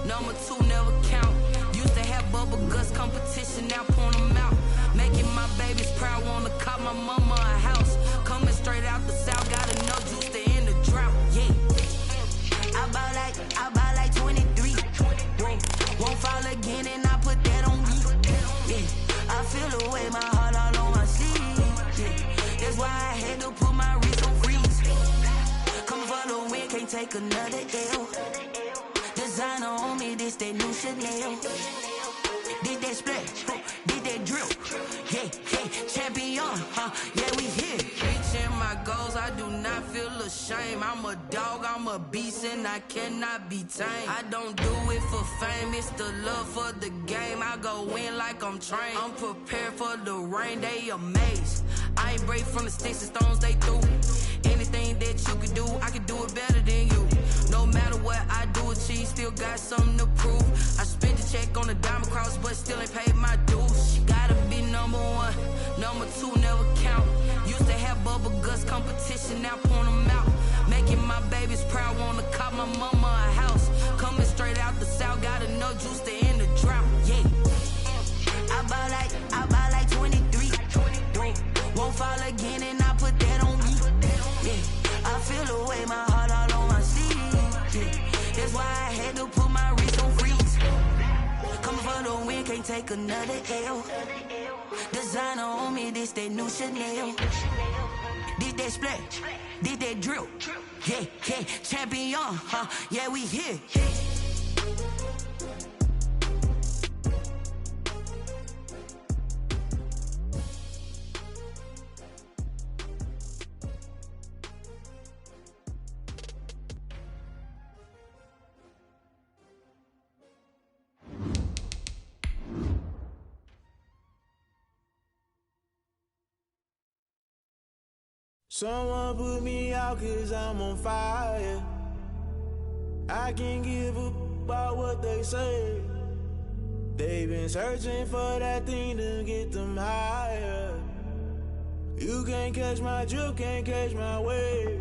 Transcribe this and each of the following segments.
Number two never count. Used to have bubble guts competition, now point them out. Making my babies proud, wanna cop my mama a house. Coming straight out the south, got enough juice to end the drought. Yeah. I buy like 23. Won't fall again and I put that on me. Yeah. I feel the way, my heart all on my sleeve. Yeah. That's why I had to put my wrist on freeze. Coming for the win, can't take another L. Designer on me, this that new Chanel. Did that splash, did that drill. Yeah, champion, yeah, we here. Reaching my goals, I do not feel ashamed. I'm a dog, I'm a beast, and I cannot be tamed. I don't do it for fame, it's the love for the game. I go in like I'm trained. I'm prepared for the rain, they amazed. I ain't break from the sticks and stones they threw. Anything that you can do, I can do it better than you. No matter what I do, achieve, still got something to prove. I spent the check on the diamond cross, but still ain't paid my dues. Gotta be number one, number two never count. Used to have bubble guts competition, now point them out. Making my babies proud, wanna cop my mama a house. Coming straight out the south, got enough juice to end the drought. Yeah. I buy like 23. Won't fall again and I put that on me. Yeah. I feel the way, my heart all on my sleeve. Yeah. That's why I had to put my wrist on freeze. Coming for the win, can't take another L. Designer on me, this that new Chanel. Did that splash, did that drill. Yeah, champion, yeah, we here. Someone put me out 'cause I'm on fire. I can't give a about what they say. They've been searching for that thing to get them higher. You can't catch my drift, can't catch my wave.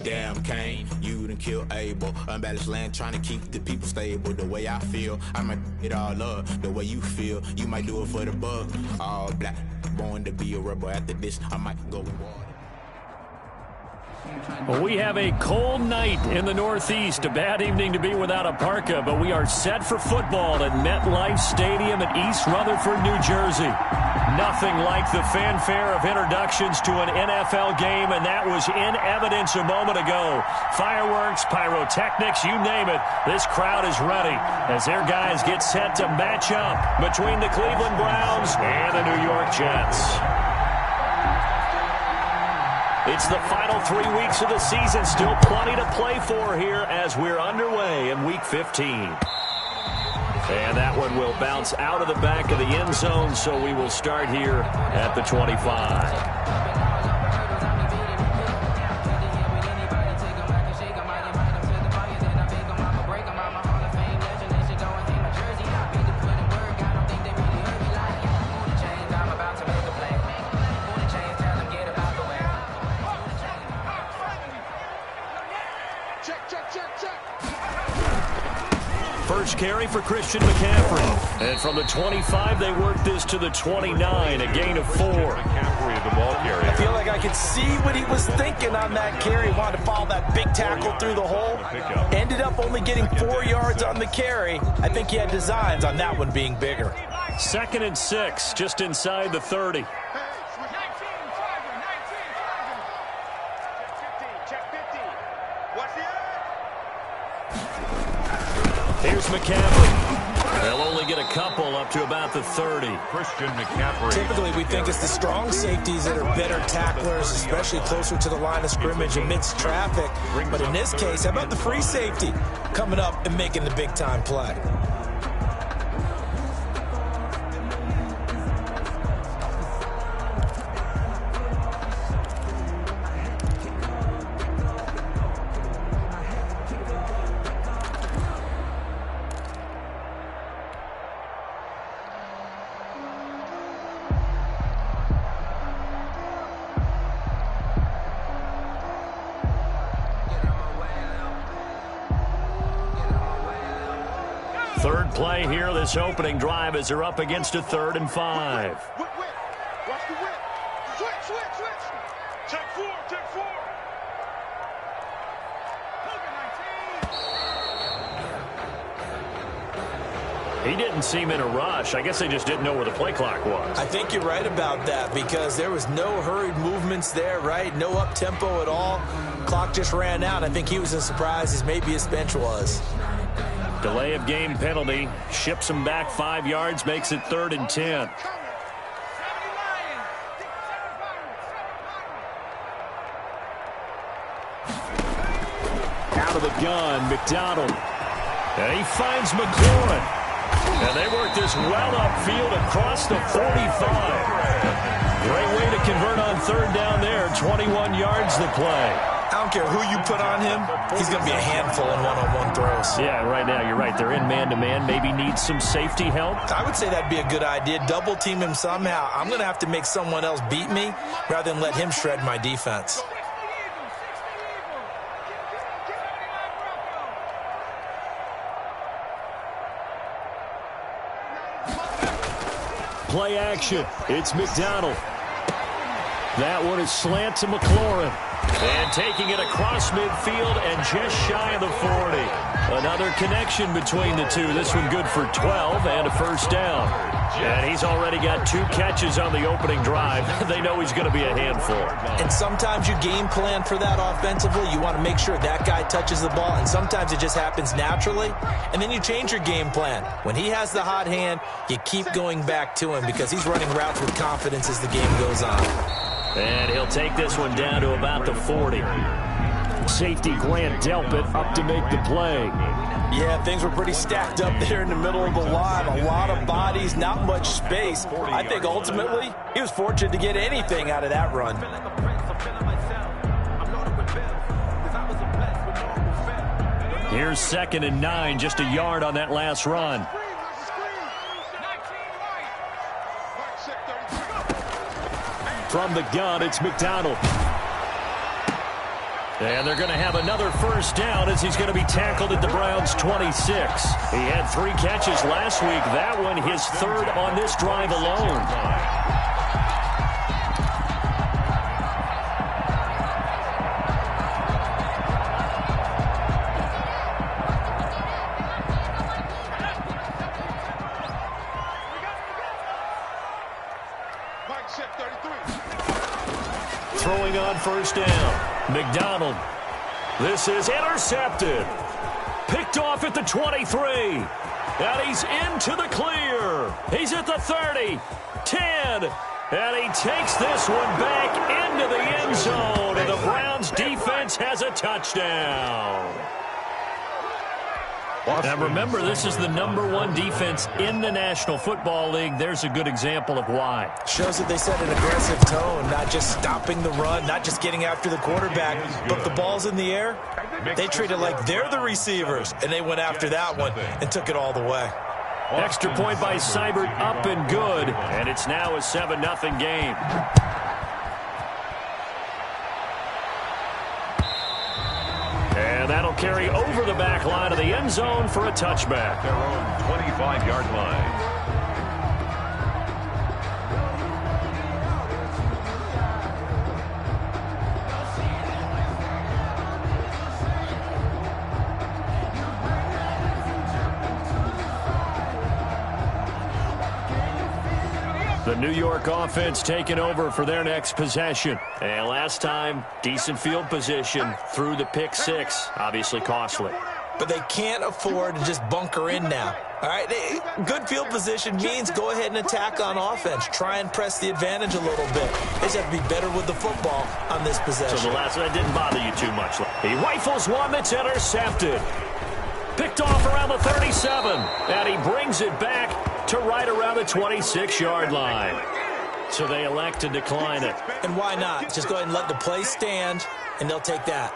Damn Kane, you done killed Abel. Unbalanced land, trying to keep the people stable. The way I feel, I might it all up. The way you feel, you might do it for the bug. All black, born to be a rebel. After this, I might go with water. Well, we have a cold night in the Northeast. A bad evening to be without a parka, but we are set for football at MetLife Stadium in East Rutherford, New Jersey. Nothing like the fanfare of introductions to an NFL game, and that was in evidence a moment ago. Fireworks, pyrotechnics, you name it. This crowd is ready as their guys get set to match up between the Cleveland Browns and the New York Jets. It's the final 3 weeks of the season. Still plenty to play for here as we're underway in Week 15. And that one will bounce out of the back of the end zone, so we will start here at the 25. First carry for Christian McCaffrey. And from the 25, they work this to the 29, a gain of 4. McCaffrey, the ball carrier. I feel like I could see what he was thinking on that carry. Wanted to follow that big tackle through the hole. Ended up only getting 4 yards on the carry. I think he had designs on that one being bigger. 2nd and 6, just inside the 30. Here's McCaffrey. They'll only get a couple up to about the 30. Christian McCaffrey. Typically, we think it's the strong safeties that are better tacklers, especially closer to the line of scrimmage amidst traffic. But in this case, how about the free safety coming up and making the big-time play? Third play here, this opening drive, as they're up against a 3rd and 5. Watch the whip. Switch. Take four. He didn't seem in a rush. I guess they just didn't know where the play clock was. I think you're right about that because there was no hurried movements there, right? No up-tempo at all. Clock just ran out. I think he was as surprised as maybe his bench was. Delay of game penalty. Ships him back 5 yards, makes it 3rd and 10. Out of the gun, McDonald. And he finds McLaurin. And they work this well upfield across the 45. Great way to convert on 3rd down there. 21 yards to play. I don't care who you put on him. He's going to be a handful in one-on-one throws. Yeah, right now you're right. They're in man-to-man. Maybe need some safety help. I would say that'd be a good idea. Double team him somehow. I'm going to have to make someone else beat me rather than let him shred my defense. Play action. It's McDonald. That one is slant to McLaurin. And taking it across midfield and just shy of the 40. Another connection between the two. This one good for 12 and a first down. And he's already got 2 catches on the opening drive. They know he's going to be a handful. And sometimes you game plan for that offensively. You want to make sure that guy touches the ball. And sometimes it just happens naturally. And then you change your game plan. When he has the hot hand, you keep going back to him because he's running routes with confidence as the game goes on. And he'll take this one down to about the 40. Safety Grant Delpit up to make the play. Yeah, things were pretty stacked up there in the middle of the line. A lot of bodies, not much space. I think ultimately he was fortunate to get anything out of that run. Here's 2nd and 9, just a yard on that last run. From the gun, it's McDonald. And they're going to have another first down as he's going to be tackled at the Browns' 26. He had 3 catches last week. That one his 3rd on this drive alone. Throwing on first down. McDonald. This is intercepted. Picked off at the 23. And he's into the clear. He's at the 30. 10. And he takes this one back into the end zone. And the Browns defense has a touchdown. Now remember, this is the #1 defense in the National Football League. There's a good example of why. Shows that they set an aggressive tone, not just stopping the run, not just getting after the quarterback, but the ball's in the air. They treat it like they're the receivers, and they went after that one and took it all the way. Extra point by Seibert, up and good, and it's now a 7-0 game. And that'll carry over the back line of the end zone for a touchback. Their own 25-yard line. The New York offense taking over for their next possession. And last time, decent field position through the pick 6. Obviously costly. But they can't afford to just bunker in now. All right, good field position means go ahead and attack on offense. Try and press the advantage a little bit. They just have to be better with the football on this possession. So the last one didn't bother you too much. He rifles one that's intercepted. Picked off around the 37. And he brings it back to right around the 26-yard line. So they elect to decline it. And why not? Just go ahead and let the play stand, and they'll take that.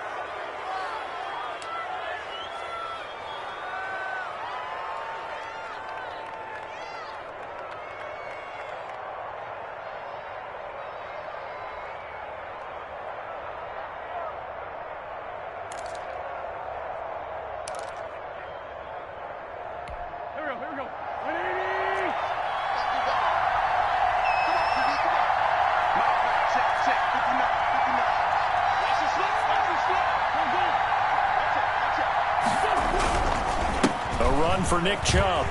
run for Nick Chubb.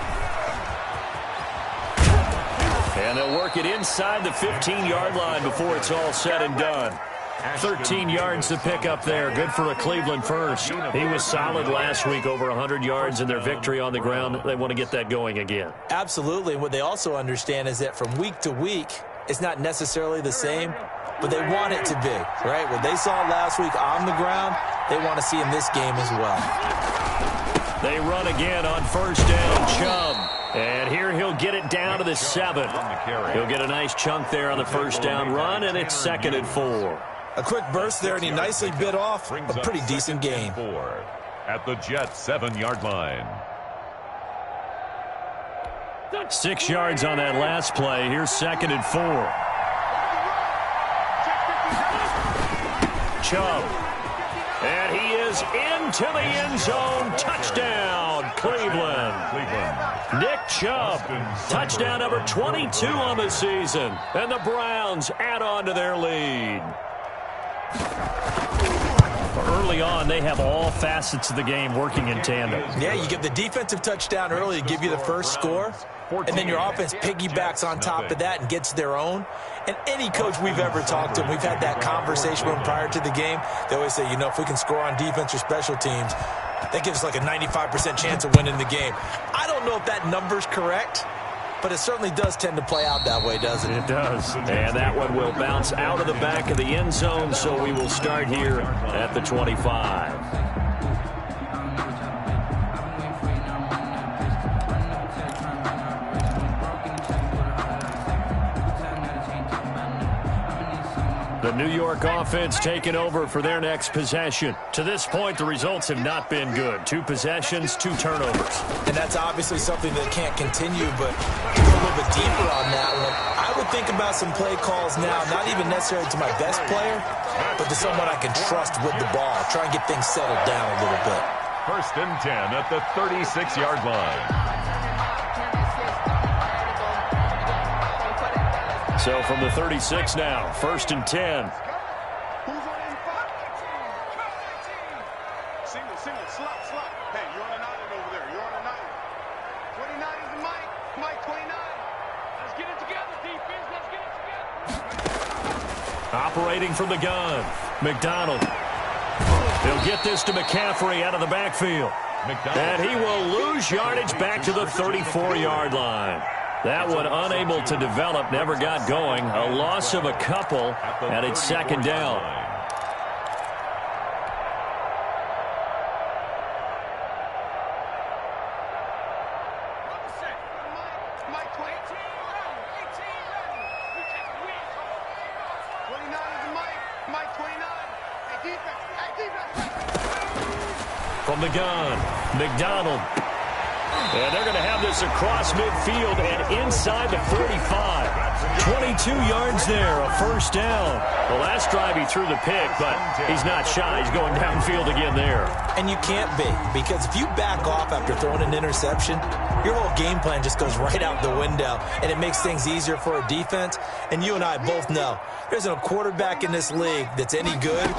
And they'll work it inside the 15-yard line before it's all said and done. 13 yards to pick up there. Good for a Cleveland first. He was solid last week, over 100 yards in their victory on the ground. They want to get that going again. Absolutely. And what they also understand is that from week to week, it's not necessarily the same, but they want it to be, right? What they saw last week on the ground, they want to see in this game as well. They run again on first down. Chubb. And here he'll get it down to the 7. He'll get a nice chunk there on the first down run, and it's 2nd and 4. A quick burst there, and he nicely bit off a pretty decent gain. At the Jets' 7-yard line. 6 yards on that last play. Here's 2nd and 4. Chubb. And he is into the end zone. Touchdown, Cleveland. Nick Chubb, touchdown number 22 on the season. And the Browns add on to their lead. Early on, they have all facets of the game working in tandem. Yeah, you get the defensive touchdown early to give you the first score, and then your offense piggybacks on top of that and gets their own. And any coach we've ever talked to, we've had that conversation with them prior to the game. They always say, you know, if we can score on defense or special teams, that gives us like a 95% chance of winning the game. I don't know if that number's correct, but it certainly does tend to play out that way, doesn't it? It does. And that one will bounce out of the back of the end zone, so we will start here at the 25. The New York offense taking over for their next possession. To this point, the results have not been good. 2 possessions, 2 turnovers. And that's obviously something that can't continue, but to go a little bit deeper on that one, I would think about some play calls now, not even necessarily to my best player, but to someone I can trust with the ball. Try and get things settled down a little bit. 1st and 10 at the 36-yard line. So from the 36 now, 1st and 10. Who's on inside? Single, slot. Hey, you're on an island over there. You're on an island. 29 is the Mike 29. Let's get it together, defense. Let's get it together. Operating from the gun, McDonald. He'll get this to McCaffrey out of the backfield. And he will lose yardage back to the 34-yard line. That one unable to develop, never got going. A loss of a couple, and it's 2nd down. From the gun, McDonald. And they're going to have this across midfield and inside the 45. 22 yards there, a 1st down. The last drive he threw the pick, but he's not shy. He's going downfield again there. And you can't be, because if you back off after throwing an interception, your whole game plan just goes right out the window, and it makes things easier for a defense. And you and I both know there isn't a quarterback in this league that's any good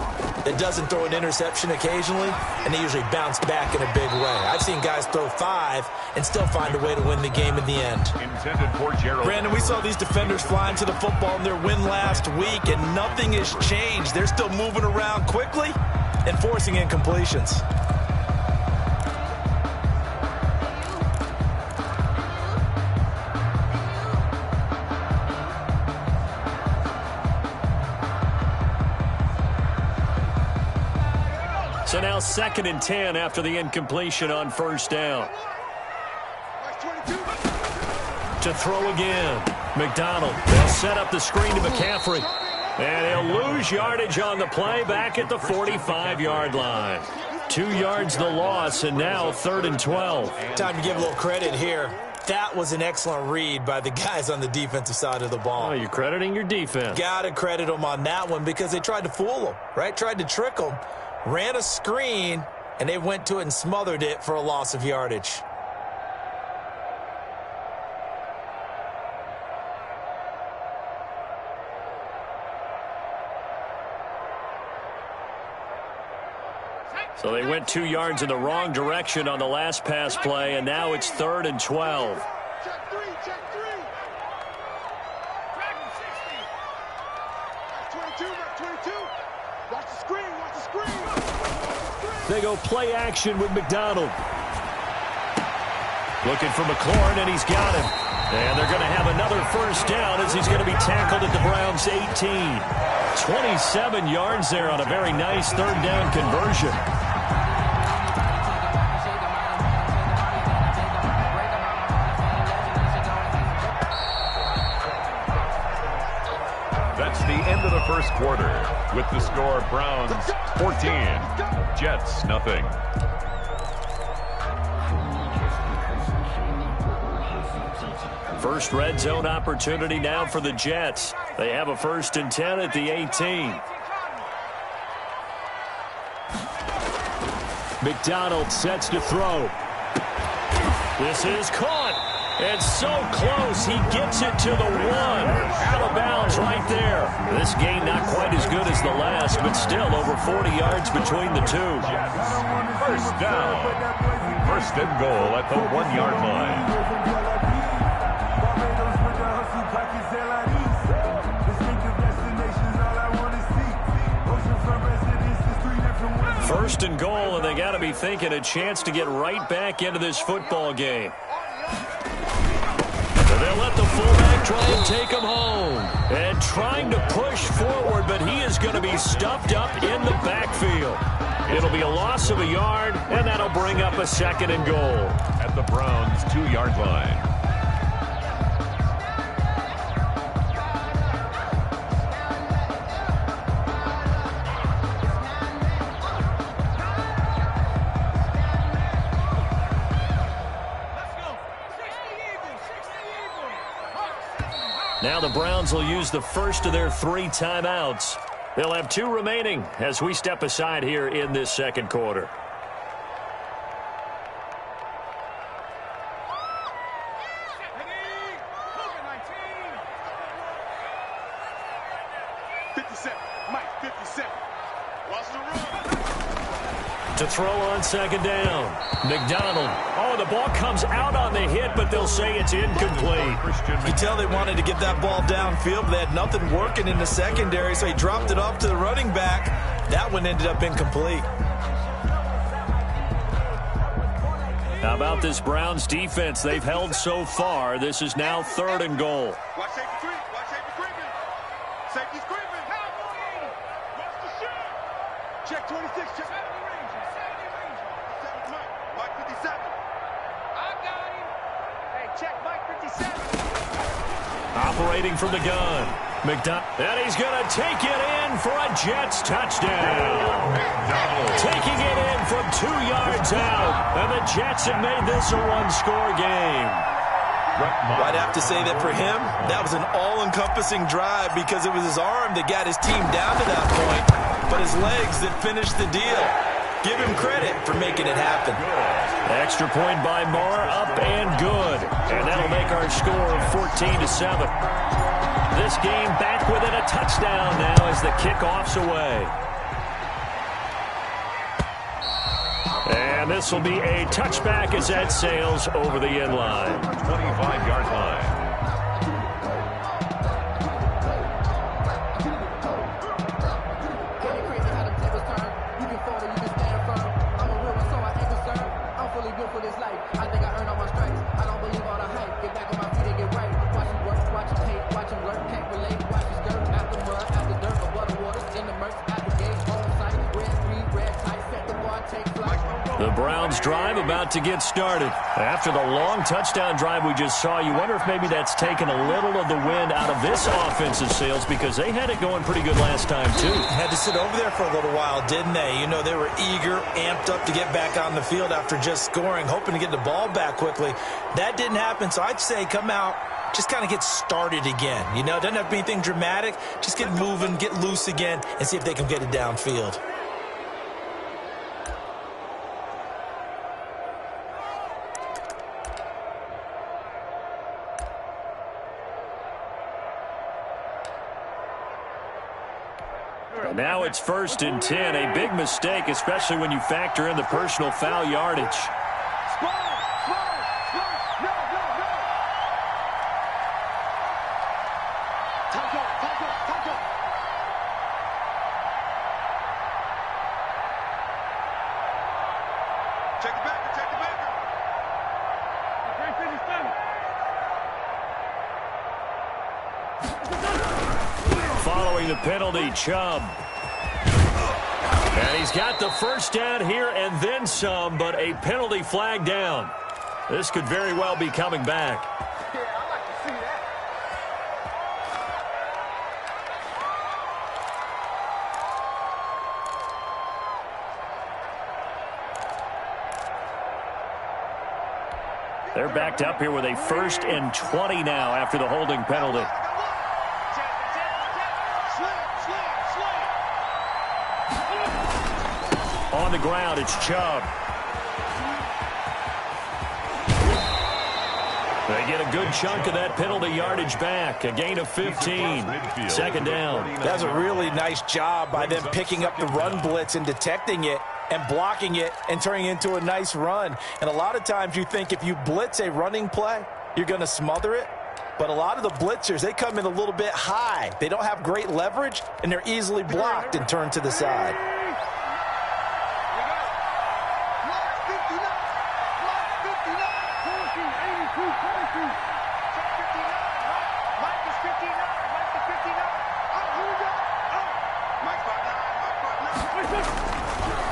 that doesn't throw an interception occasionally, and they usually bounce back in a big way. I've seen guys throw 5 and still find a way to win the game in the end. Brandon, we saw these defenders flying to the football in their win last week, and nothing has changed. They're still moving around quickly and forcing incompletions. So now 2nd and 10 after the incompletion on 1st down. To throw again. McDonald. They'll set up the screen to McCaffrey. And he'll lose yardage on the play back at the 45-yard line. 2 yards the loss, and now 3rd and 12. Time to give a little credit here. That was an excellent read by the guys on the defensive side of the ball. Oh, you're crediting your defense. Got to credit them on that one because they tried to fool them, right? Tried to trick them. Ran a screen, and they went to it and smothered it for a loss of yardage. So they went 2 yards in the wrong direction on the last pass play, and now it's 3rd and 12. Check three, check three. Back 60. 22. Watch the screen, watch the screen. They go play action with McDonald. Looking for McLaurin, and he's got him. And they're going to have another first down as he's going to be tackled at the Browns' 18. 27 yards there on a very nice 3rd down conversion. That's the end of the first quarter with the score Browns 14, Jets nothing. First red zone opportunity now for the Jets. They have a 1st and 10 at the 18. McDonald sets to throw. This is caught. It's so close. He gets it to the 1. Out of bounds right there. This game not quite as good as the last, but still over 40 yards between the two. First down. 1st and goal at the 1-yard line. First and goal, and they got to be thinking a chance to get right back into this football game. So they'll let the fullback try and take him home. And trying to push forward, but he is going to be stuffed up in the backfield. It'll be a loss of a yard, and that'll bring up a 2nd and goal. At the Browns' 2-yard line. Now the Browns will use the first of their 3 timeouts. They'll have 2 remaining as we step aside here in this 2nd quarter. To throw on 2nd down. McDonald. Oh, the ball comes out on the hit, but they'll say it's incomplete. You can tell they wanted to get that ball downfield, but they had nothing working in the secondary, so he dropped it off to the running back. That one ended up incomplete. How about this Browns defense they've held so far? This is now 3rd and goal. Watch safety creep. Watch safety creeping. Safety's creeping. Watch the shot. Check 26. Check. Mike 57. I got him. Hey, check Mike 57. Operating from the gun. McDonald. And he's going to take it in for a Jets touchdown. Taking it in from 2 yards out. And the Jets have made this a 1-score game. I'd have to say that for him, that was an all-encompassing drive because it was his arm that got his team down to that point, but his legs that finished the deal. Give him credit for making it happen. Extra point by Moore, up and good. And that'll make our score 14-7. This game back within a touchdown now as the kickoff's away. And this will be a touchback as that sails over the end line. 25-yard line. The Browns drive about to get started. After the long touchdown drive we just saw, you wonder if maybe that's taken a little of the wind out of this offensive sails because they had it going pretty good last time too. Had to sit over there for a little while, didn't they? You know, they were eager, amped up to get back on the field after just scoring, hoping to get the ball back quickly. That didn't happen, so I'd say come out, just kind of get started again. You know, doesn't have to be anything dramatic. Just get moving, get loose again, and see if they can get it downfield. And now it's 1st and 10. A big mistake, especially when you factor in the personal foul yardage. Following the penalty, Chubb. And he's got the first down here and then some, but a penalty flag down. This could very well be coming back. Yeah, I like to see that. They're backed up here with a 1st and 20 now after the holding penalty. On the ground, it's Chubb. They get a good chunk of that penalty yardage back. A gain of 15. 2nd down. That's a really nice job by them picking up the run blitz and detecting it and blocking it and turning it into a nice run. And a lot of times you think if you blitz a running play, you're going to smother it. But a lot of the blitzers, they come in a little bit high. They don't have great leverage, and they're easily blocked and turned to the side.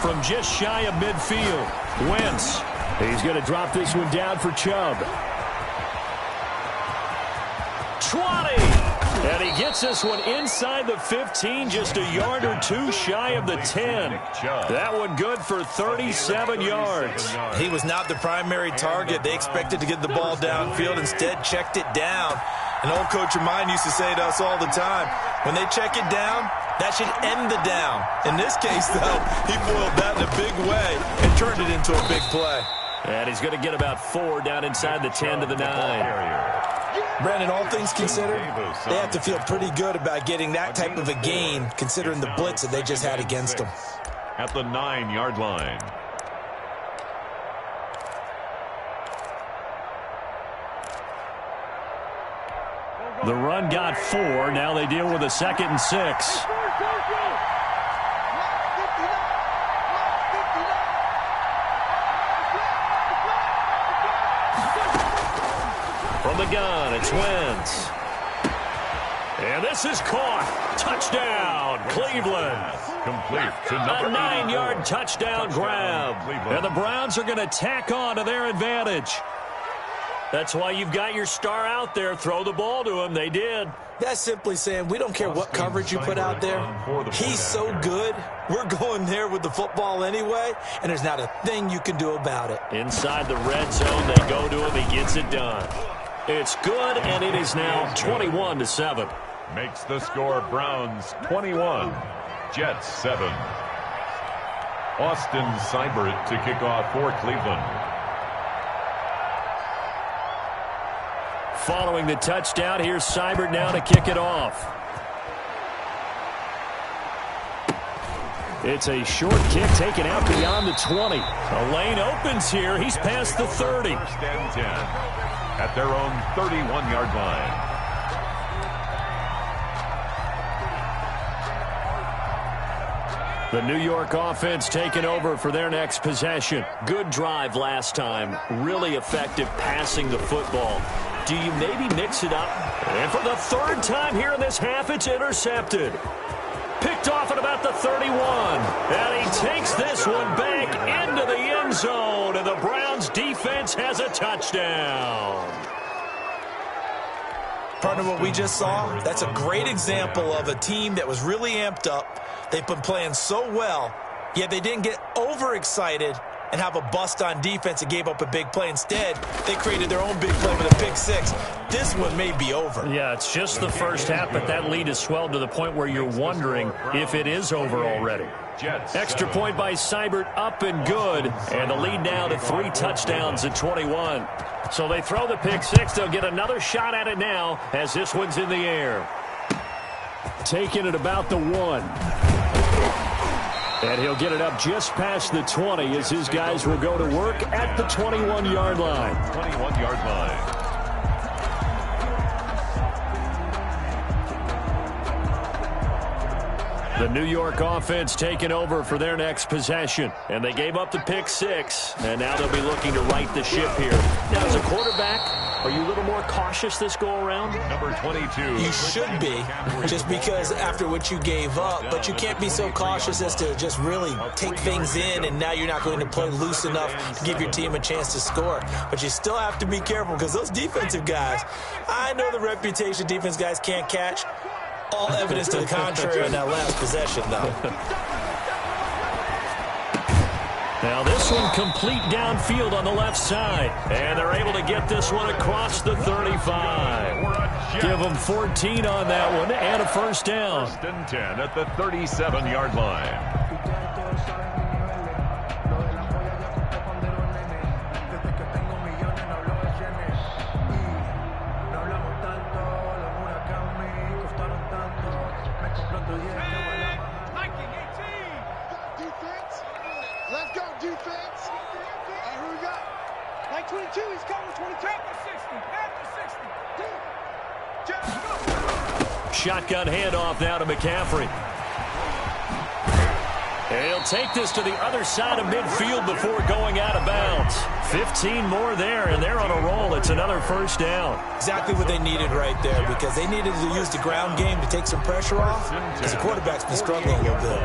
From just shy of midfield, Wentz. He's going to drop this one down for Chubb. 20. And he gets this one inside the 15, just a yard or two shy of the 10. That one good for 37 yards. He was not the primary target. They expected to get the ball downfield, instead checked it down. An old coach of mine used to say to us all the time, when they check it down, that should end the down. In this case, though, he boiled that in a big way and turned it into a big play. And he's going to get about 4 down inside the 10 to the 9. Brandon, all things considered, they have to feel pretty good about getting that type of a gain, considering the blitz that they just had against them. At the 9-yard line. The run got 4. Now they deal with a 2nd and 6. From the gun, it's Wentz. And this is caught. Touchdown, Cleveland. Complete to number A 9-yard touchdown grab. And the Browns are going to tack on to their advantage. That's why you've got your star out there. Throw the ball to him. They did. That's simply saying we don't care what coverage you put out there. He's so good. We're going there with the football anyway, and there's not a thing you can do about it. Inside the red zone, they go to him. He gets it done. It's good, and it is now 21-7. makes the score Browns 21, Jets 7. Austin Seibert to kick off for Cleveland. Following the touchdown, here's Seibert now to kick it off. It's a short kick taken out beyond the 20. A lane opens here. He's past the 30. First and 10 at their own 31-yard line. The New York offense taking over for their next possession. Good drive last time. Really effective passing the football. Do you maybe mix it up? And for the third time here in this half, it's intercepted. Picked off at about the 31. And he takes this one back into the end zone. And the Browns defense has a touchdown. Partner, what we just saw, that's a great example of a team that was really amped up. They've been playing so well, yet they didn't get overexcited and have a bust on defense and gave up a big play. Instead, they created their own big play with a pick six. This one may be over. Yeah, it's just the first half, but that lead has swelled to the point where you're wondering if it is over already. Extra point by Seibert, up and good. And the lead now to 3 touchdowns at 21. So they throw the pick six. They'll get another shot at it now as this one's in the air. Taking it about the 1. And he'll get it up just past the 20 as his guys will go to work at the 21-yard line. 21-yard line. The New York offense taking over for their next possession. And they gave up the pick 6. And now they'll be looking to right the ship here. Now, as a quarterback, are you a little more cautious this go-around? Number 22. You should be, just because after what you gave up. But you can't be so cautious as to just really take things in, and now you're not going to play loose enough to give your team a chance to score. But you still have to be careful because those defensive guys, I know the reputation defense guys can't catch. All evidence to the contrary on that last possession, though. Now this one complete downfield on the left side. And they're able to get this one across the 35. Give them 14 on that one and a first down. First and 10 at the 37-yard line. Shotgun handoff now to McCaffrey. And he'll take this to the other side of midfield before going out of bounds. 15 more there, and they're on a roll. It's another first down. Exactly what they needed right there, because they needed to use the ground game to take some pressure off, because the quarterback's been struggling a little bit.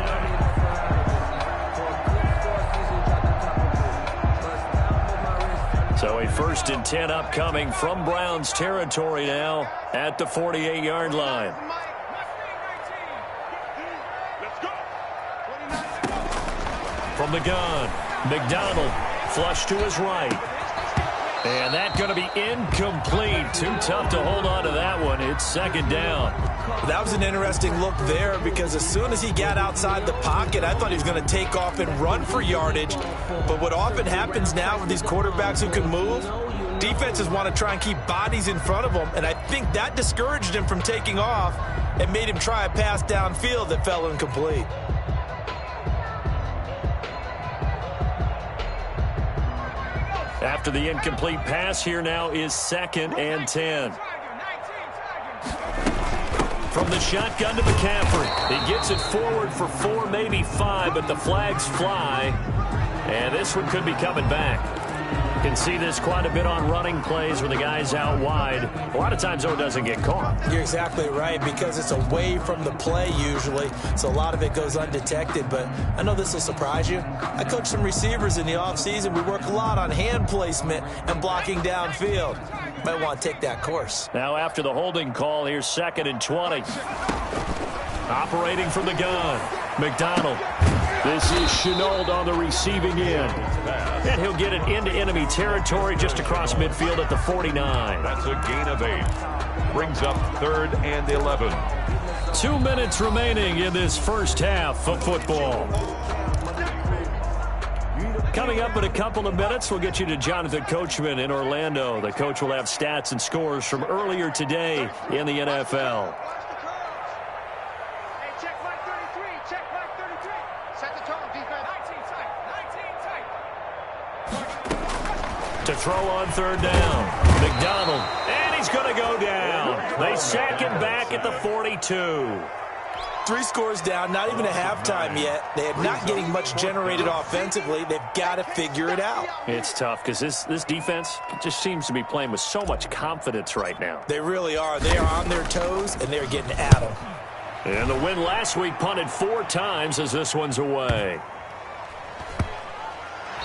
So a first and 10 upcoming from Browns territory now at the 48-yard line. From the gun, McDonald flush to his right. And that's going to be incomplete. Too tough to hold on to that one. It's second down. That was an interesting look there, because as soon as he got outside the pocket, I thought he was going to take off and run for yardage. But what often happens now with these quarterbacks who can move, defenses want to try and keep bodies in front of them. And I think that discouraged him from taking off and made him try a pass downfield that fell incomplete. After the incomplete pass, here now is second and 10. From the shotgun to McCaffrey. He gets it forward for 4, maybe 5, but the flags fly. And this one could be coming back. You can see this quite a bit on running plays where the guy's out wide. A lot of times, though, it doesn't get caught. You're exactly right, because it's away from the play usually, so a lot of it goes undetected. But I know this will surprise you. I coach some receivers in the offseason. We work a lot on hand placement and blocking downfield. Might want to take that course. Now after the holding call, here's second and 20. Operating from the gun, McDonald. This is Chenault on the receiving end. And he'll get it into enemy territory just across midfield at the 49. That's a gain of 8. Brings up 3rd and 11. 2 minutes remaining in this first half of football. Coming up in a couple of minutes, we'll get you to Jonathan Coachman in Orlando. The coach will have stats and scores from earlier today in the NFL. To throw on third down, McDonald, and he's going to go down. They sack him back at the 42. 3 scores down, not even a halftime yet. They are not getting much generated offensively. They've got to figure it out. It's tough because this defense just seems to be playing with so much confidence right now. They really are. They are on their toes, and they're getting at them. And the win last week punted 4 times as this one's away.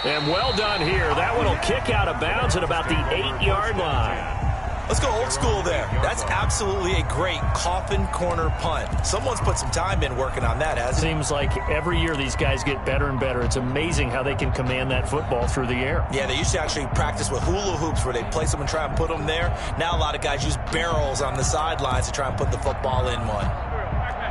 And well done here. That one will kick out of bounds at about the 8-yard line. Let's go old school there. That's absolutely a great coffin corner punt. Someone's put some time in working on that, hasn't it? Seems like every year these guys get better and better. It's amazing how they can command that football through the air. Yeah, they used to actually practice with hula hoops where they'd place them and try and put them there. Now a lot of guys use barrels on the sidelines to try and put the football in one.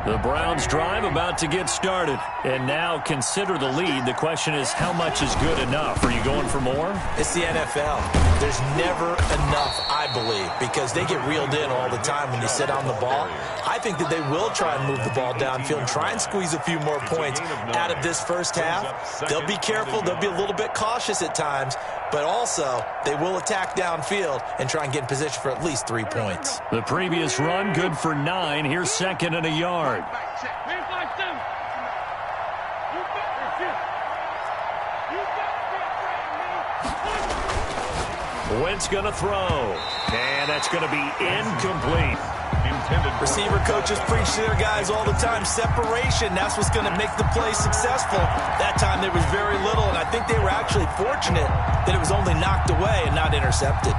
The Browns drive about to get started. And now consider the lead. The question is, how much is good enough? Are you going for more? It's the NFL. There's never enough, I believe, because they get reeled in all the time when you sit on the ball. I think that they will try and move the ball downfield and try and squeeze a few more points out of this first half. They'll be careful. They'll be a little bit cautious at times, but also they will attack downfield and try and get in position for at least 3 points. The previous run, good for 9. Here's 2nd and a yard. Wentz going to throw, and that's going to be incomplete. Receiver coaches preach to their guys all the time. Separation, that's what's going to make the play successful. That time there was very little, and I think they were actually fortunate that it was only knocked away and not intercepted.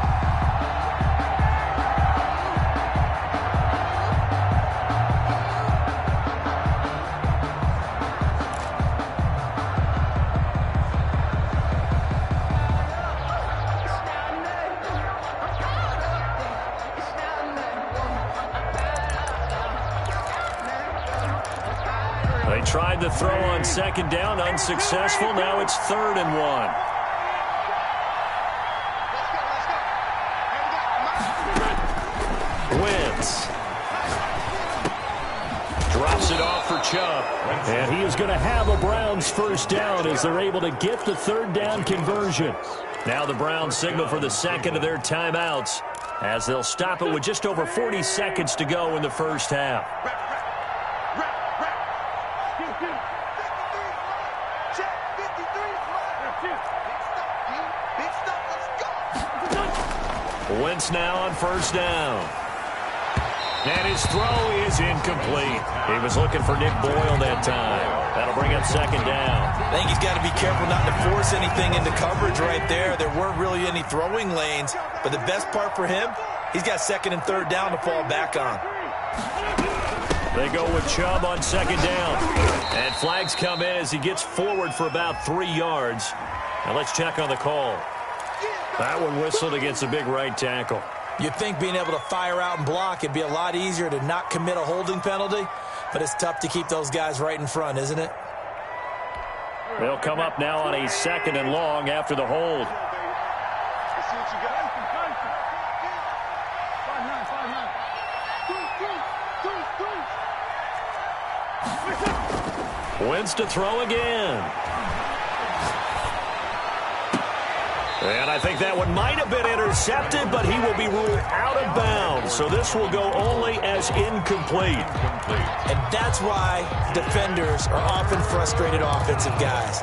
They tried to throw on 2nd down, unsuccessful. Now it's 3rd and 1. Wentz drops it off for Chubb. And he is going to have a Browns first down as they're able to get the 3rd down conversion. Now the Browns signal for the 2nd of their timeouts as they'll stop it with just over 40 seconds to go in the first half. Wentz now on 1st down. And his throw is incomplete. He was looking for Nick Boyle that time. That'll bring up 2nd down. I think he's got to be careful not to force anything into coverage right there. There weren't really any throwing lanes. But the best part for him, he's got 2nd and 3rd down to fall back on. They go with Chubb on 2nd down. And flags come in as he gets forward for about 3 yards. Now let's check on the call. That one whistled against a big right tackle. You'd think being able to fire out and block it'd be a lot easier to not commit a holding penalty, but it's tough to keep those guys right in front, isn't it? They'll come up now on a 2nd and long after the hold. Wentz to throw again. And I think that one might have been intercepted, but he will be ruled out of bounds. So this will go only as incomplete. And that's why defenders are often frustrated offensive guys.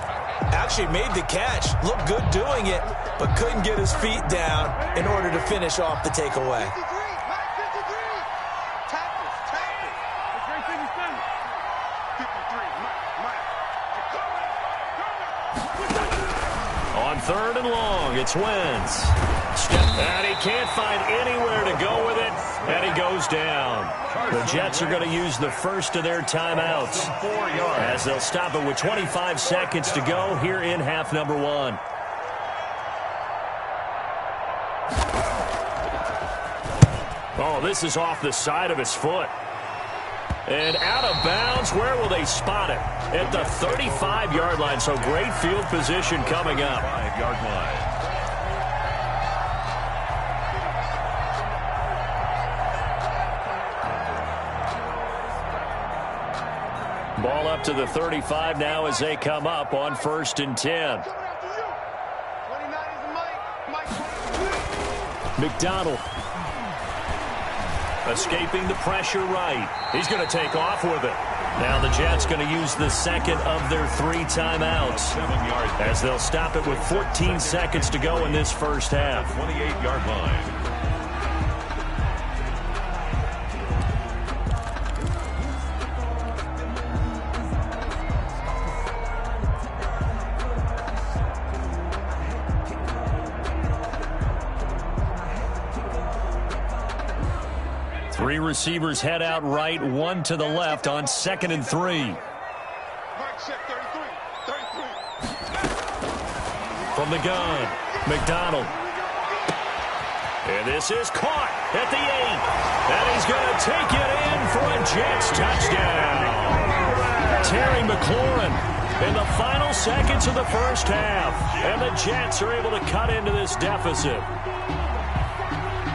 Actually made the catch, looked good doing it, but couldn't get his feet down in order to finish off the takeaway. On 3rd and long, it's Wentz. And he can't find anywhere to go with it, and he goes down. The Jets are going to use the first of their timeouts as they'll stop it with 25 seconds to go here in half number 1. Oh, this is off the side of his foot. And out of bounds, where will they spot it? At the 35-yard line, so great field position coming up. 5-yard line. Ball up to the 35 now as they come up on 1st and 10. McDonald. Escaping the pressure right. He's going to take off with it. Now the Jets going to use the 2nd of their 3 timeouts as they'll stop it with 14 seconds to go in this first half. 28-yard line. Three receivers head out right, one to the left on 2nd and 3. From the gun, McDonald. And this is caught at the 8. And he's going to take it in for a Jets touchdown. Terry McLaurin in the final seconds of the first half. And the Jets are able to cut into this deficit.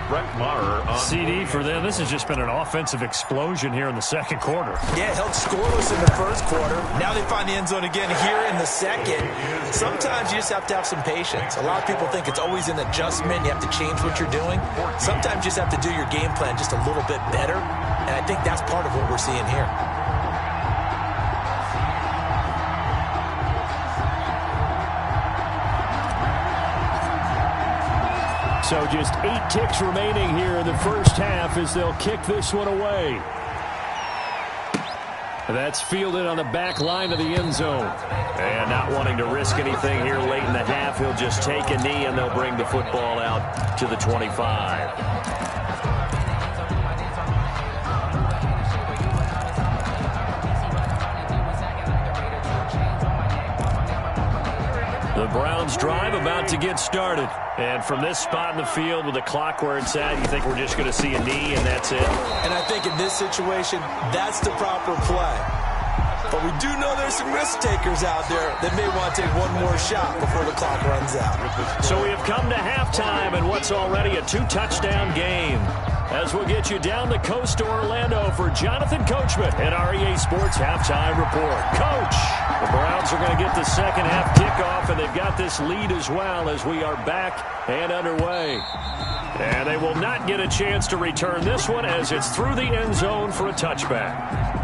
Brett Maher on CD for them. This has just been an offensive explosion here in the second quarter. Yeah, held scoreless in the first quarter. Now they find the end zone again here in the second. Sometimes you just have to have some patience. A lot of people think it's always an adjustment. You have to change what you're doing. Sometimes you just have to do your game plan just a little bit better. And I think that's part of what we're seeing here. So just 8 ticks remaining here in the first half as they'll kick this one away. That's fielded on the back line of the end zone. And not wanting to risk anything here late in the half, he'll just take a knee and they'll bring the football out to the 25. The Browns drive about to get started. And from this spot in the field with the clock where it's at, you think we're just going to see a knee and that's it? And I think in this situation, that's the proper play. But we do know there's some risk takers out there that may want to take one more shot before the clock runs out. So we have come to halftime in what's already a 2-touchdown game. As we'll get you down the coast to Orlando for Jonathan Coachman at REA Sports Halftime Report. Coach, the Browns are going to get the second half kickoff, and they've got this lead as well as we are back and underway. And they will not get a chance to return this one as it's through the end zone for a touchback.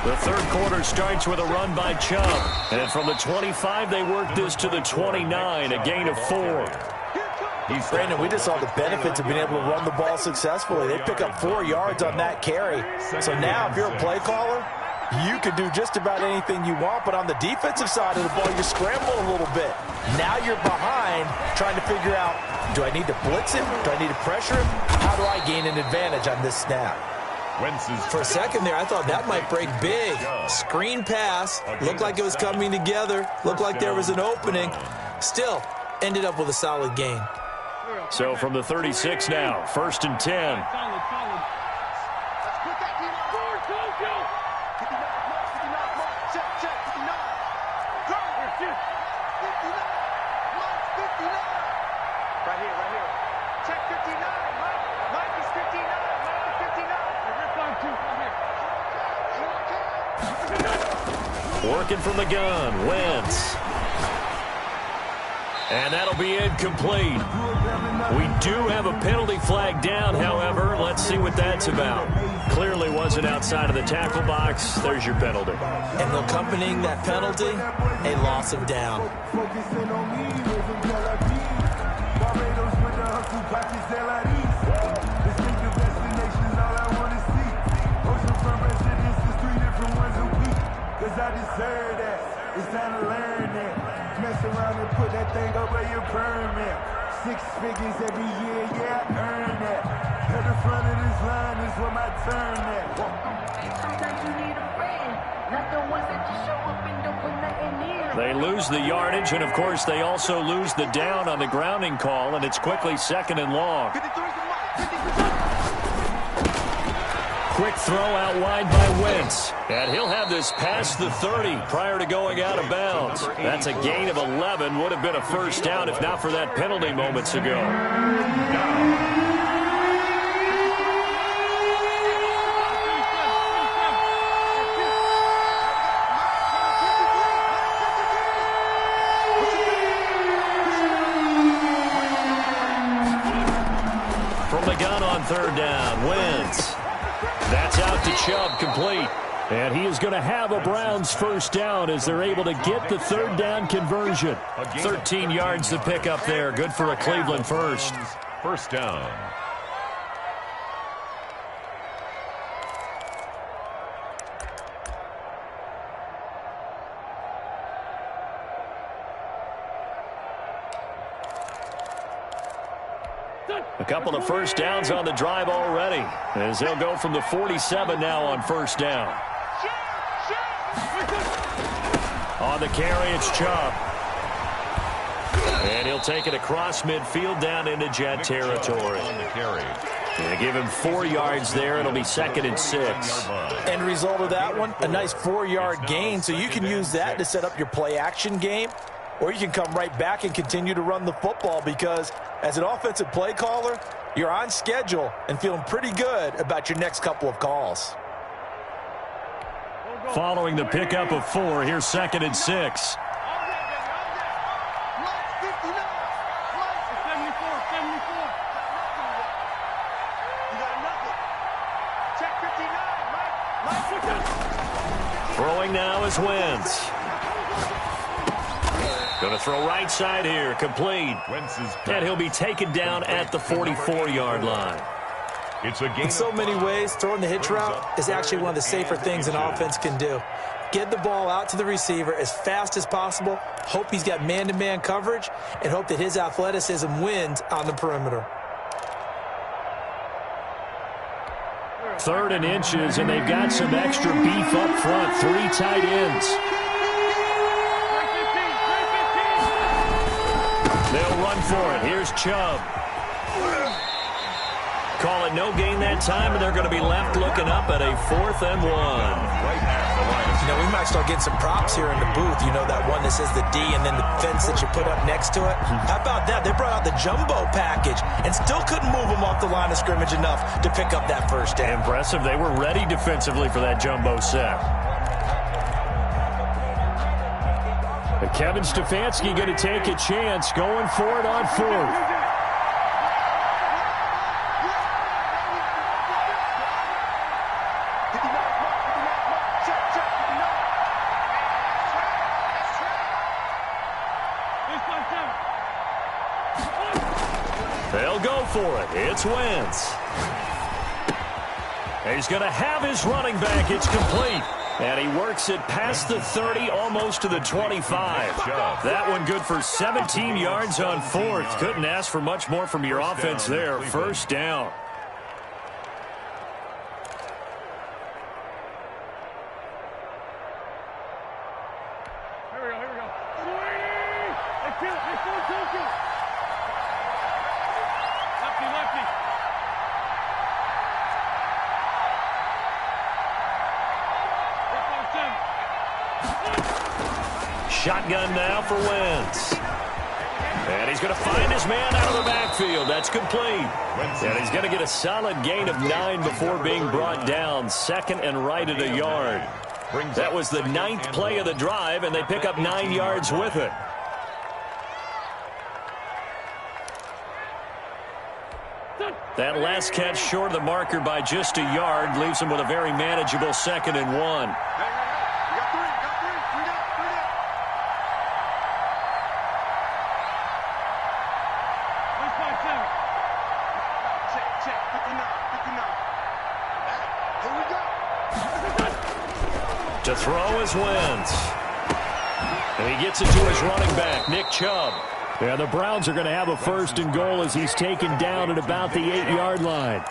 The third quarter starts with a run by Chubb. And from the 25, they work this to the 29, a gain of 4. Brandon, we just saw the benefits of being able to run the ball successfully. They pick up 4 yards on that carry. So now if you're a play caller, you can do just about anything you want. But on the defensive side of the ball, you're scrambling a little bit. Now you're behind trying to figure out, do I need to blitz him? Do I need to pressure him? How do I gain an advantage on this snap? For a second there, I thought that might break big. Screen pass. Looked like it was coming together. Looked like there was an opening. Still, ended up with a solid gain. So from the 36 now, 1st and 10. Working from the gun, Wentz. And that'll be incomplete. We do have a penalty flag down, however. Let's see what that's about. Clearly wasn't outside of the tackle box. There's your penalty. And accompanying that penalty, a loss of down. I deserve that. It's time to learn that. Mess around and put that thing over your permit. 6 figures every year, yeah, I earn that. At the front of this line is where my turn at. Sometimes you need a friend, not the ones that just show up and don't put nothing in. They lose the yardage, and of course they also lose the down on the grounding call, and it's quickly 2nd and long. Quick throw out wide by Wentz. And he'll have this past the 30 prior to going out of bounds. That's a gain of 11. Would have been a first down if not for that penalty moments ago. From the gun on 3rd down, Wentz. That's out to Chubb, complete. And he is going to have a Browns first down as they're able to get the 3rd down conversion. 13 yards to pick up there. Good for a Cleveland first. First down. A couple of first downs on the drive already, as they'll go from the 47 now on first down. On the carry, it's Chubb. And he'll take it across midfield down into Jet territory. On the carry. They give him 4 yards there. It'll be 2nd and 6. End result of that one, a nice 4-yard gain, so you can use that to set up your play-action game, or you can come right back and continue to run the football because as an offensive play caller, you're on schedule and feeling pretty good about your next couple of calls. Following the pickup of 4, here's 2nd and 6. Throwing now is Wentz. Going to throw right side here, complete. And he'll be taken down at the 44-yard line. It's a game. In so many ways, throwing the hitch route is actually one of the safer things an offense can do. Get the ball out to the receiver as fast as possible, hope he's got man-to-man coverage, and hope that his athleticism wins on the perimeter. 3rd and inches, and they've got some extra beef up front. 3 tight ends. They'll run for it. Here's Chubb. Call it no gain that time, and they're going to be left looking up at a 4th and 1. You know, we might start getting some props here in the booth. You know, that one that says the D and then the fence that you put up next to it. How about that? They brought out the jumbo package and still couldn't move them off the line of scrimmage enough to pick up that first down. Impressive. They were ready defensively for that jumbo set. But Kevin Stefanski going to take a chance going for it on 4th. They'll go for it. It's Wentz. He's going to have his running back. It's complete. And he works it past the 30, almost to the 25. That one good for 17 yards on 4th. Couldn't ask for much more from your offense there. First down. Shotgun now for Wentz. And he's going to find his man out of the backfield. That's complete. And he's going to get a solid gain of 9 before being brought down. 2nd and right at a yard. That was the 9th play of the drive, and they pick up 9 yards with it. That last catch short of the marker by just a yard leaves him with a very manageable 2nd and 1. To throw is Wentz. And he gets it to his running back, Nick Chubb. Yeah, the Browns are going to have a 1st and goal as he's taken down at about the 8-yard line.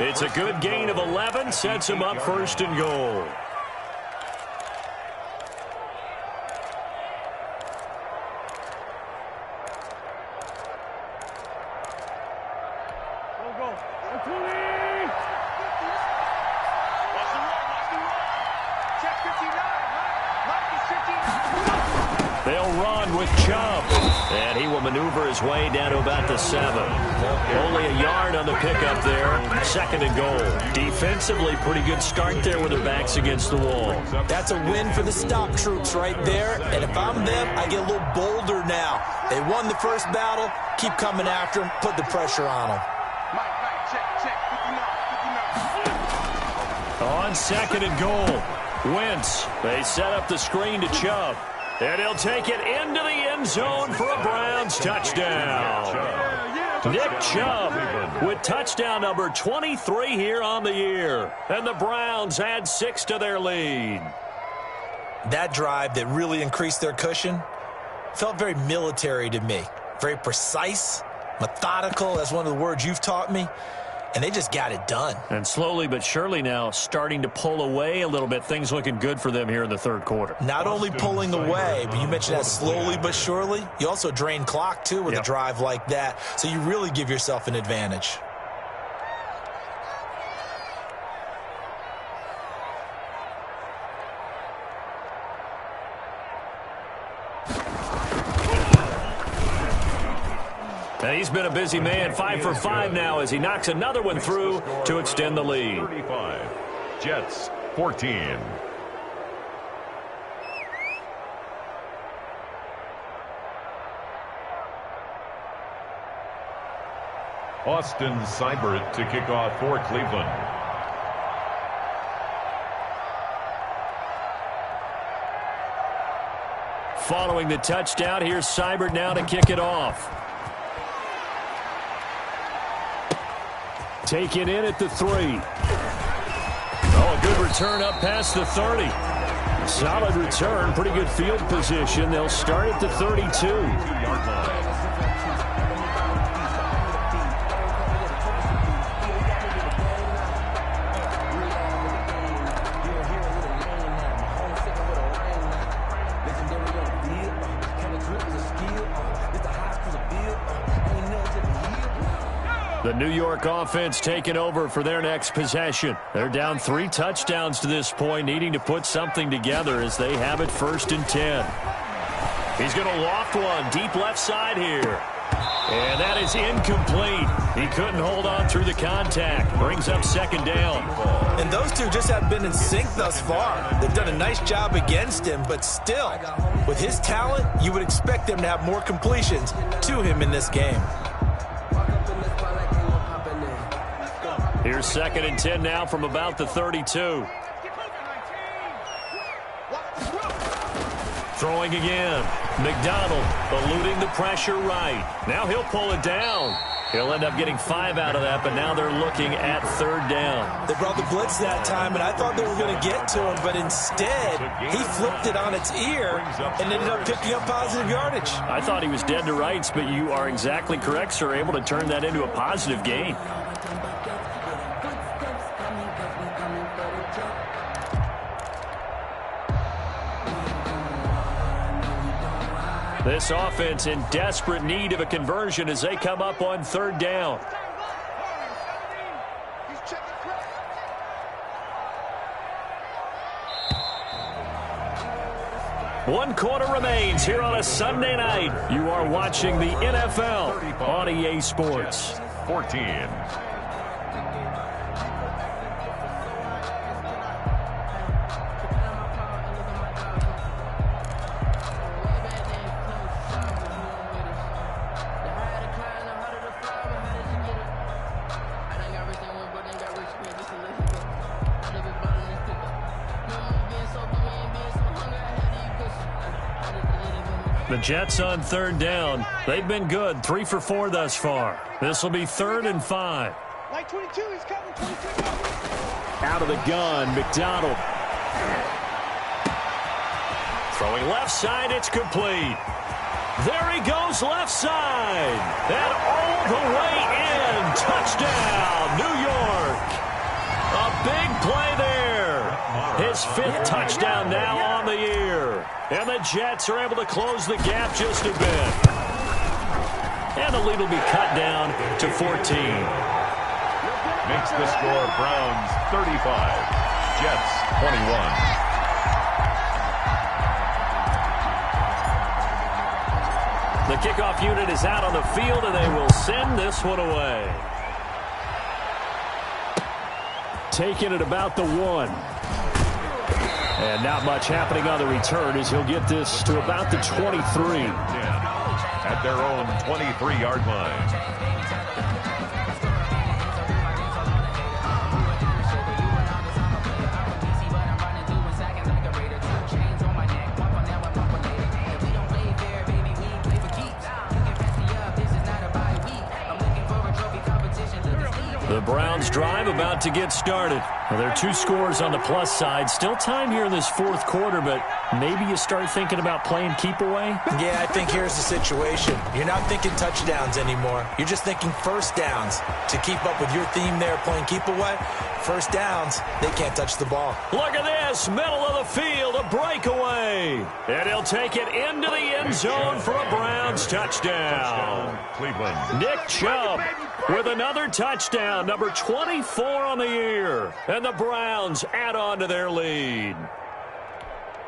It's a good gain of 11, sets him up 1st and goal. They'll run with Chubb. And he will maneuver his way down to about the 7. Only a yard on the pickup there. 2nd and goal. Defensively, pretty good start there with their backs against the wall. That's a win for the stop troops right there. And if I'm them, I get a little bolder now. They won the first battle. Keep coming after them. Put the pressure on them. On 2nd and goal, Wentz. They set up the screen to Chubb. And he'll take it into the end zone for a Browns touchdown. Nick Chubb with touchdown number 23 here on the year. And the Browns add 6 to their lead. That drive that really increased their cushion felt very military to me. Very precise, Methodical, that's one of the words you've taught me. And they just got it done. And slowly but surely now starting to pull away a little bit. Things looking good for them here in the third quarter. Not only pulling away, but you mentioned that slowly but surely. You also drain clock, too, with a drive like that. So you really give yourself an advantage. And he's been a busy man, 5 for 5 now as he knocks another one through to extend the lead. 35, Jets 14. Austin Seibert to kick off for Cleveland. Following the touchdown, here's Seibert now to kick it off. Take it in at the 3. Oh, a good return up past the 30. Solid return, pretty good field position. They'll start at the 32-yard line. The New York offense taking over for their next possession. They're down 3 touchdowns to this point, needing to put something together as they have it 1st and 10. He's going to loft one deep left side here. And that is incomplete. He couldn't hold on through the contact. Brings up 2nd down. And those two just have been in sync thus far. They've done a nice job against him, but still, with his talent, you would expect them to have more completions to him in this game. Here's 2nd and 10 now from about the 32. Throwing again. McDonald eluding the pressure right. Now he'll pull it down. He'll end up getting 5 out of that, but now they're looking at 3rd down. They brought the blitz that time, and I thought they were going to get to him, but instead, he flipped it on its ear and ended up picking up positive yardage. I thought he was dead to rights, but you are exactly correct, sir. Able to turn that into a positive gain. This offense in desperate need of a conversion as they come up on 3rd down. One quarter remains here on a Sunday night. You are watching the NFL on EA Sports. 14. The Jets on 3rd down. They've been good. 3 for 4 thus far. This will be 3rd and 5. Like 22, he's coming. 22. Out of the gun, McDonald. Throwing left side, it's complete. There he goes left side. And all the way in. Touchdown, New York. A big play there. His 5th touchdown now on the year. And the Jets are able to close the gap just a bit. And the lead will be cut down to 14. Makes the score Browns 35, Jets 21. The kickoff unit is out on the field, and they will send this one away. Taking it about the 1. And not much happening on the return as he'll get this to about the 23. At their own 23-yard line. The Browns drive about to get started. Well, there are 2 scores on the plus side. Still time here in this 4th quarter, but maybe you start thinking about playing keep away? Yeah, I think here's the situation. You're not thinking touchdowns anymore. You're just thinking first downs. To keep up with your theme there, playing keep away, first downs, they can't touch the ball. Look at this, middle of the field, a breakaway. And he'll take it into the end zone for a Browns touchdown. Cleveland. Nick Chubb with another touchdown, number 24 on the year. And the Browns add on to their lead.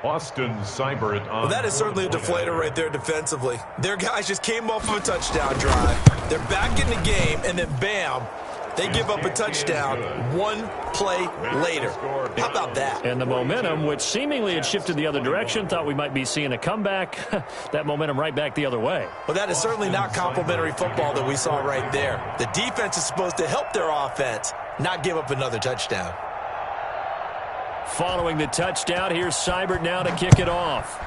Austin Seibert on. Well, that is certainly a deflator right there defensively. Their guys just came off of a touchdown drive. They're back in the game, and then bam, they give up a touchdown one play later. How about that? And the momentum, which seemingly had shifted the other direction, thought we might be seeing a comeback. That momentum right back the other way. Well, that is certainly not complimentary football that we saw right there. The defense is supposed to help their offense, not give up another touchdown. Following the touchdown, here's Seibert now to kick it off.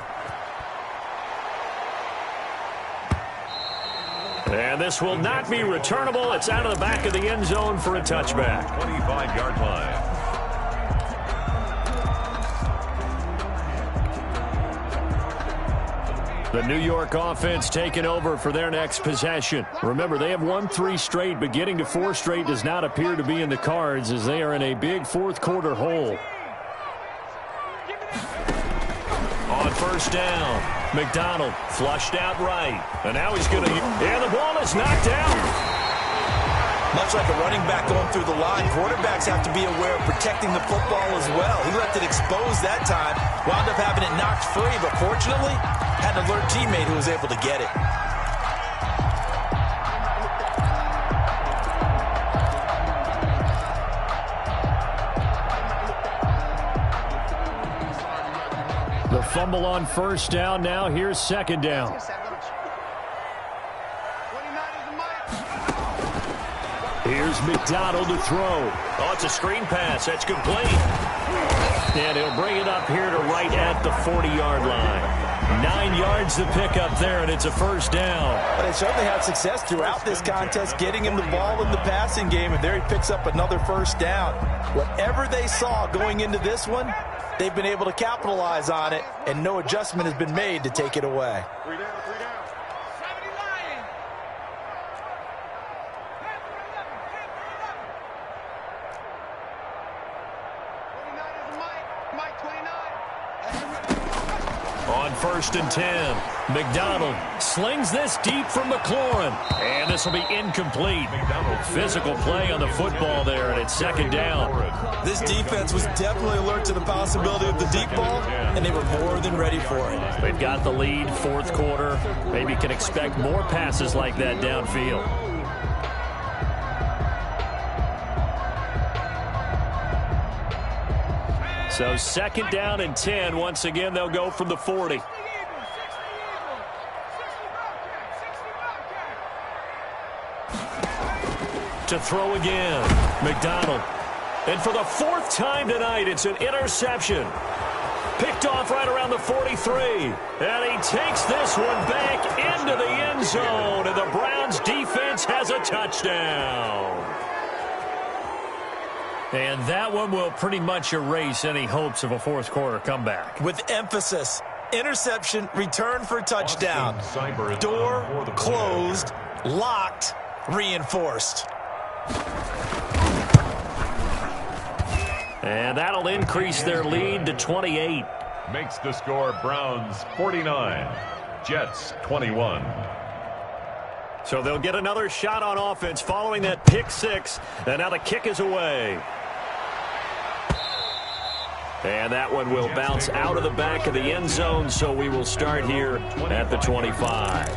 And this will not be returnable. It's out of the back of the end zone for a touchback. 25-yard line. The New York offense taking over for their next possession. Remember, they have won 3 straight, but getting to 4 straight does not appear to be in the cards as they are in a big fourth quarter hole. On first down, McDonald flushed out right. And now he's going to... And the ball is knocked out. Much like a running back going through the line, quarterbacks have to be aware of protecting the football as well. He left it exposed that time, wound up having it knocked free, but fortunately, had an alert teammate who was able to get it. The fumble on first down. Now here's second down. Here's McDonald to throw. Oh, it's a screen pass. That's complete. And he'll bring it up here to right at the 40-yard line. 9 yards to pick up there, and it's a first down. But they certainly had success throughout this contest, getting him the ball in the passing game, and there he picks up another first down. Whatever they saw going into this one, they've been able to capitalize on it, and no adjustment has been made to take it away. 3 down, 3 down. On first and 10, McDonald slings this deep from McLaurin. And this will be incomplete. Physical play on the football there, and it's second down. This defense was definitely alert to the possibility of the deep ball, and they were more than ready for it. They've got the lead, fourth quarter. Maybe can expect more passes like that downfield. So second down and 10. Once again, they'll go from the 40. To throw again, McDonald. And for the 4th time tonight, it's an interception. Picked off right around the 43. And he takes this one back into the end zone. And the Browns defense has a touchdown. And that one will pretty much erase any hopes of a fourth quarter comeback. With emphasis, interception, return for touchdown. Door closed, locked, reinforced. And that'll increase their lead to 28. Makes the score Browns 49, Jets 21. So they'll get another shot on offense following that pick six. And now the kick is away. And that one will bounce out of the back of the end zone, so we will start here at the 25.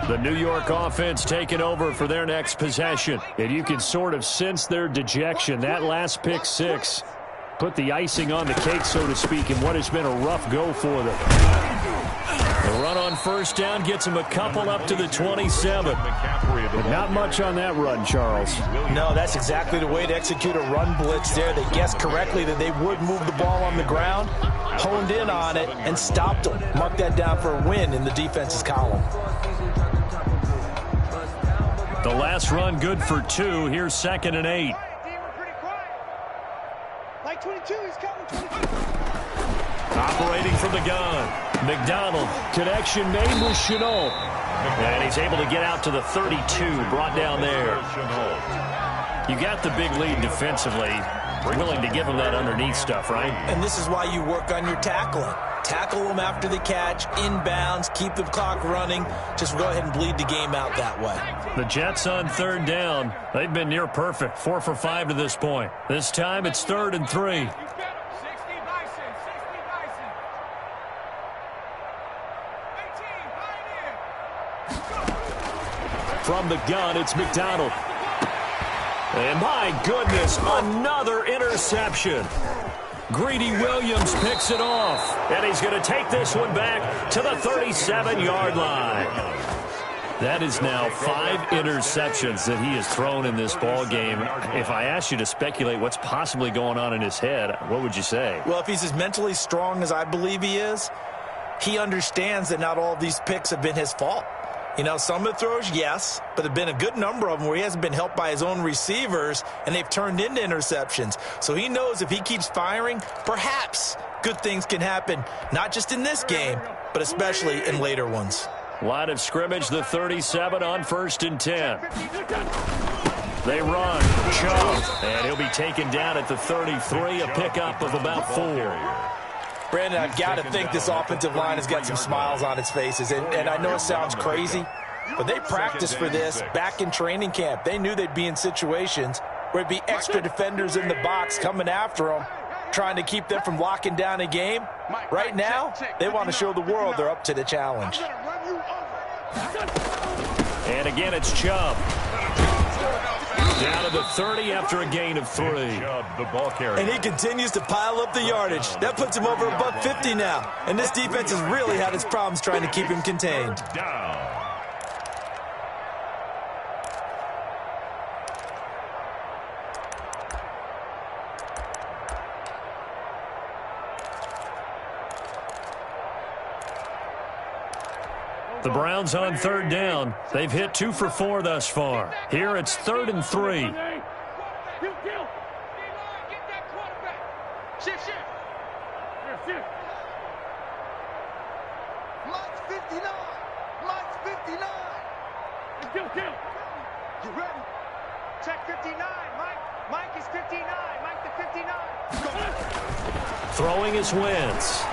The New York offense taking over for their next possession. And you can sort of sense their dejection. That last pick six put the icing on the cake, so to speak, in what has been a rough go for them. The run on first down gets him a couple up to the 27. But not much on that run, Charles. No, that's exactly the way to execute a run blitz there. They guessed correctly that they would move the ball on the ground, honed in on it, and stopped them. Mark that down for a win in the defense's column. The last run good for 2. Here's 2nd and 8. Like 22, he's coming 22. Operating from the gun. McDonald, connection made with Chenault. And he's able to get out to the 32, brought down there. You got the big lead defensively. Willing to give him that underneath stuff, right? And this is why you work on your tackling. Tackle them after the catch, inbounds, keep the clock running. Just go ahead and bleed the game out that way. The Jets on 3rd down. They've been near perfect, 4 for 5 to this point. This time it's 3rd and 3. From the gun, it's McDonald. And my goodness, another interception. Greedy Williams picks it off. And he's going to take this one back to the 37-yard line. That is now 5 interceptions that he has thrown in this ball game. If I asked you to speculate what's possibly going on in his head, what would you say? Well, if he's as mentally strong as I believe he is, he understands that not all of these picks have been his fault. You know, some of the throws, yes, but there have been a good number of them where he hasn't been helped by his own receivers, and they've turned into interceptions. So he knows if he keeps firing, perhaps good things can happen, not just in this game, but especially in later ones. Line of scrimmage, the 37 on 1st and 10. They run, Chubb, and he'll be taken down at the 33, a pickup of about 4. Brandon, I've got to think this offensive line has got some smiles on its faces. And I know it sounds crazy, but they practiced for this back in training camp. They knew they'd be in situations where it'd be extra defenders in the box coming after them, trying to keep them from locking down a game. Right now, they want to show the world they're up to the challenge. And again, it's Chubb. Down to the 30 after a gain of 3. And he continues to pile up the yardage. That puts him over $150 now. And this defense has really had its problems trying to keep him contained. The Browns on 3rd down. They've hit 2 for 4 thus far. Here it's 3rd and 3. Get that quarterback. Shift. Mike's 59. Mike's 59. Kill. You ready? Check 59. Mike is 59. Mike the 59. Throwing his Wentz.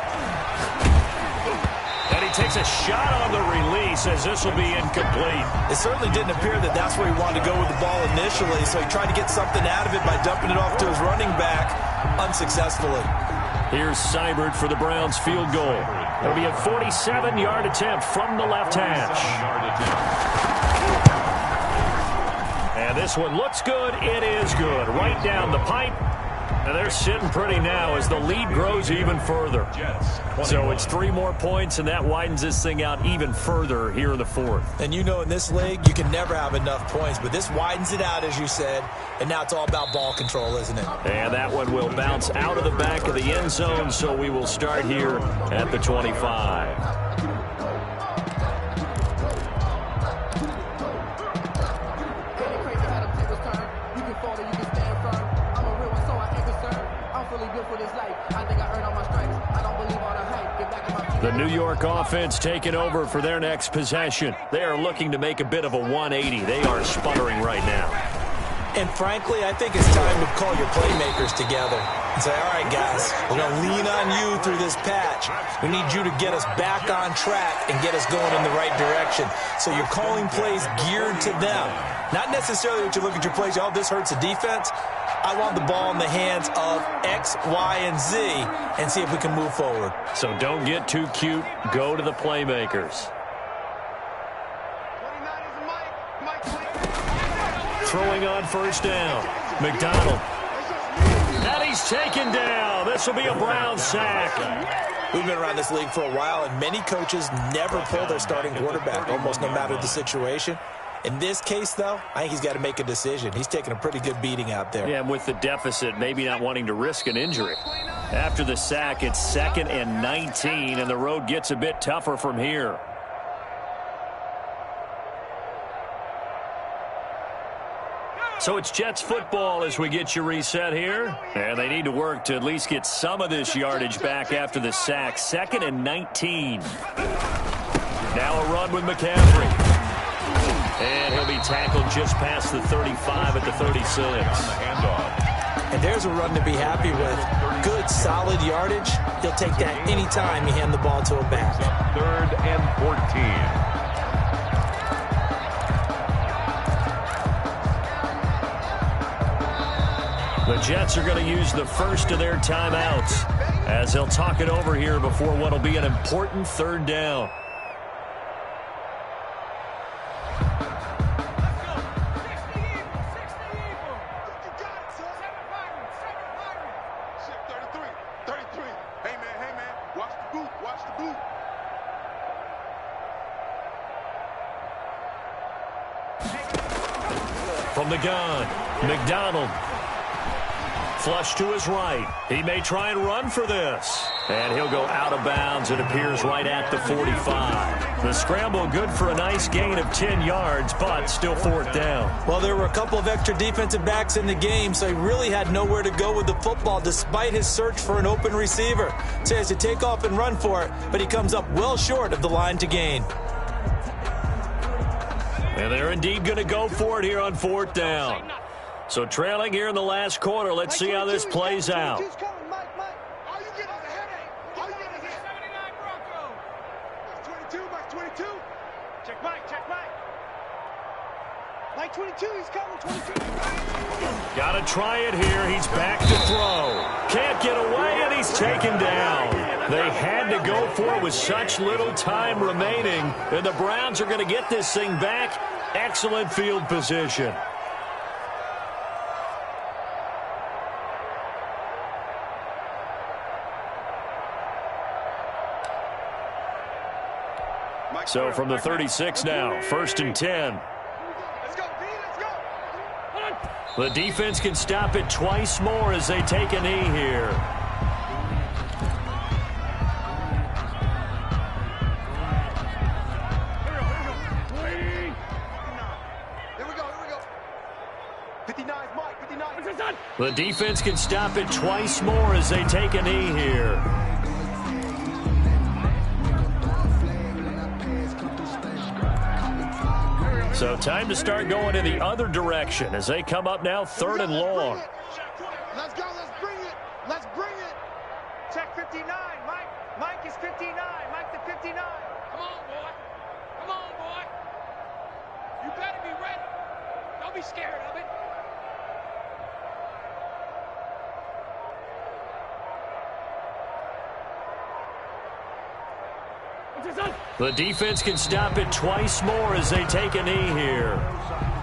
And he takes a shot on the release as this will be incomplete. It certainly didn't appear that that's where he wanted to go with the ball initially, so he tried to get something out of it by dumping it off to his running back unsuccessfully. Here's Seibert for the Browns field goal. It'll be a 47-yard attempt from the left hash. And this one looks good. It is good. Right down the pipe. And they're sitting pretty now as the lead grows even further. So it's 3 more points, and that widens this thing out even further here in the 4th. And you know in this league, you can never have enough points, but this widens it out, as you said, and now it's all about ball control, isn't it? And that one will bounce out of the back of the end zone, so we will start here at the 25. The New York offense taking over for their next possession. They are looking to make a bit of a 180. They are sputtering right now. And frankly, I think it's time to call your playmakers together and say, all right, guys, we're going to lean on you through this patch. We need you to get us back on track and get us going in the right direction. So you're calling plays geared to them. Not necessarily that you look at your plays, oh, this hurts the defense. I want the ball in the hands of X, Y, and Z and see if we can move forward. So don't get too cute. Go to the playmakers. Throwing on first down. McDonald. And he's he's taken down. This will be a Brown sack. We've been around this league for a while, and many coaches never pull their starting quarterback, almost no matter the situation. In this case, though, I think he's got to make a decision. He's taking a pretty good beating out there. Yeah, and with the deficit, maybe not wanting to risk an injury. After the sack, it's 2nd and 19, and the road gets a bit tougher from here. So it's Jets football as we get you reset here. And they need to work to at least get some of this yardage back after the sack. 2nd and 19. Now a run with McCaffrey. And he'll be tackled just past the 35 at the 36. On the handoff. And there's a run to be happy with. Good, solid yardage. He'll take that anytime you hand the ball to a back. 3rd and 14. The Jets are going to use the first of their timeouts as they'll talk it over here before what will be an important 3rd down. From the gun, McDonald. Flush to his right. He may try and run for this. And he'll go out of bounds. It appears right at the 45. The scramble good for a nice gain of 10 yards, but still 4th down. Well, there were a couple of extra defensive backs in the game, so he really had nowhere to go with the football despite his search for an open receiver. So he has to take off and run for it, but he comes up well short of the line to gain. And they're indeed going to go for it here on 4th down. So trailing here in the last quarter. Let's see how this plays out. Check Mike, check Mike. Mike 22, he's coming, 22. Got to try it here. He's back to throw. Can't get away, and he's taken down. They had to go for it with such little time remaining, and the Browns are going to get this thing back. Excellent field position. So from the 36 now, 1st and 10. Let's go, D, let's go. The defense can stop it twice more as they take a knee here. Here we go. 59, Mike, 59. The defense can stop it twice more as they take a knee here. So time to start going in the other direction as they come up now 3rd and long. Let's go, let's bring it. Let's bring it. Check 59, Mike. Mike is 59. Mike the 59. Come on, boy. Come on, boy. You better be ready. Don't be scared of it. The defense can stop it twice more as they take a knee here.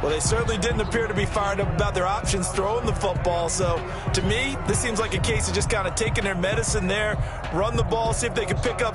Well, they certainly didn't appear to be fired up about their options throwing the football. So, to me, this seems like a case of just kind of taking their medicine there, run the ball, see if they can pick up